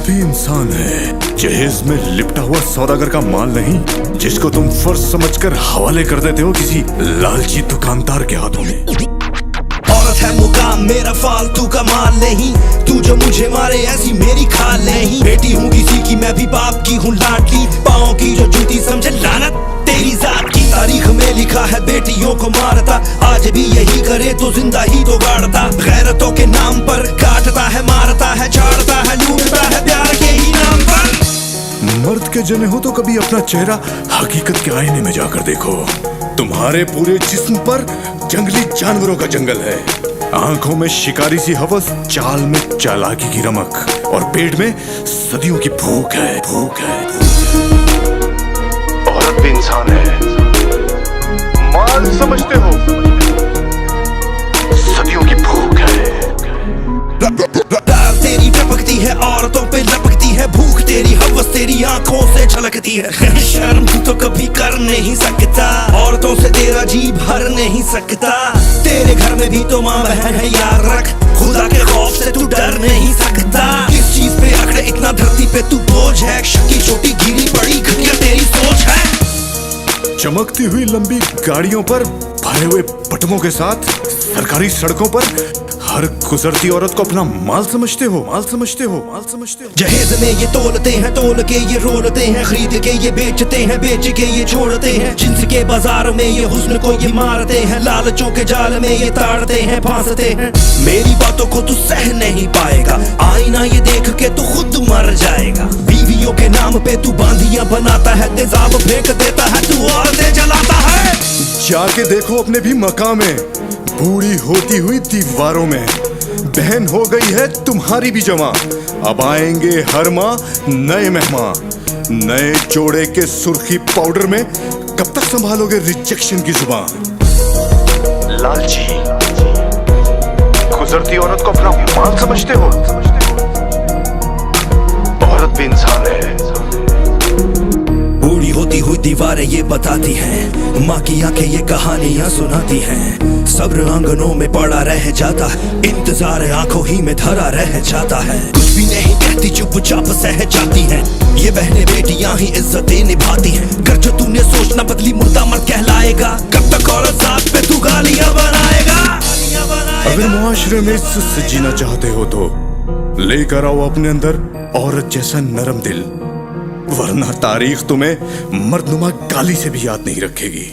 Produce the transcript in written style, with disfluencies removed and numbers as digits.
भी इंसान है, जहेज में लिपटा हुआ सौदागर का माल नहीं, जिसको तुम फर्ज समझकर हवाले कर देते हो किसी लालची दुकानदार के हाथों में। औरत है मुकाम मेरा फालतू का माल नहीं, तू जो मुझे मारे ऐसी मेरी खाल नहीं। बेटी हूँ किसी की मैं भी बाप की हूँ लाडली, पाँव की जो जूती समझे लानत तेरी जात की। तारीख में लिखा है बेटियों को मारता, आज भी यही करे तो जिंदा ही तो गाड़ता। गैरतों के नाम पर काटता है, मारता है, छाड़ता है, लूटता है प्यार के ही नाम पर। मर्द के जने हो तो कभी अपना चेहरा हकीकत के आईने में जाकर देखो। तुम्हारे पूरे जिस्म पर जंगली जानवरों का जंगल है, आंखों में शिकारी सी हवस, चाल में चालाकी की रमक, और पेट में सदियों की भूख है, भूख है। औरत भी इंसान है, माल समझते हो, सदियों की भूख है। तेरी टपकती है, औरतों पे लपकती है भूख, तेरी हवस तेरी आंखों से झलकती है। शर्म तू तो कभी कर नहीं सकता, औरतों से तेरा जी भर नहीं सकता। तेरे घर में भी तो माँ बहन है याद रख, खुदा के खौफ से तू डर नहीं सकता। किस चीज पे अकड़े इतना धरती पे तू बोझ है, शक्की छोटी गिरी बड़ी घटिया तेरी सोच है। चमकती हुई लंबी गाड़ियों पर भरे हुए पटमों के साथ सरकारी सड़कों पर हर गुजरती औरत को अपना माल समझते हो, माल समझते हो, माल समझते हो। जहेज में ये तोलते हैं, तोल के ये रोलते हैं, खरीद के ये बेचते हैं, बेच के ये छोड़ते हैं। जिन्स के बाजार में ये हुस्न को ये मारते हैं, लालचों के जाल में ये ताड़ते हैं, फांसते हैं। मेरी बातों को तू सह नहीं पाएगा, आईना ये देख के तू खुद मर जाएगा। बीवियों के नाम पे तू बांधियां बनाता है, तेजाब फेंक देता है, तू औरतें जलाता है। जाके देखो अपने भी मकाम में, बूढ़ी होती हुई दीवारों में बहन हो गई है तुम्हारी भी जमा। अब आएंगे हर माह नए मेहमान, नए जोड़े के सुर्खी पाउडर में। कब तक संभालोगे रिजेक्शन की जुबान? लालची गुजरती औरत को अपना माल समझते हो, औरत भी इंसान है। बूढ़ी होती हुई दीवारें ये बताती हैं, माँ की आंखें ये कहानियां सुनाती हैं। सब्र आंगनों में पड़ा रह जाता है, इंतजार आंखों ही में धरा रह जाता है। कुछ भी नहीं कहती, चुपचाप सह जाती हैं, ये बहनें बेटियां ही इज्जतें निभाती हैं। कर जो तूने सोचना बदली मुर्दा मर्द कहलाएगा, कब तक औरत जात पे तू गालियां बनाएगा। अगर मुआशरे में इज्जत से जीना चाहते हो तो लेकर आओ अपने अंदर औरत जैसा नरम दिल, वरना तारीख तुम्हें मर्दनुमा गाली से भी याद नहीं रखेगी।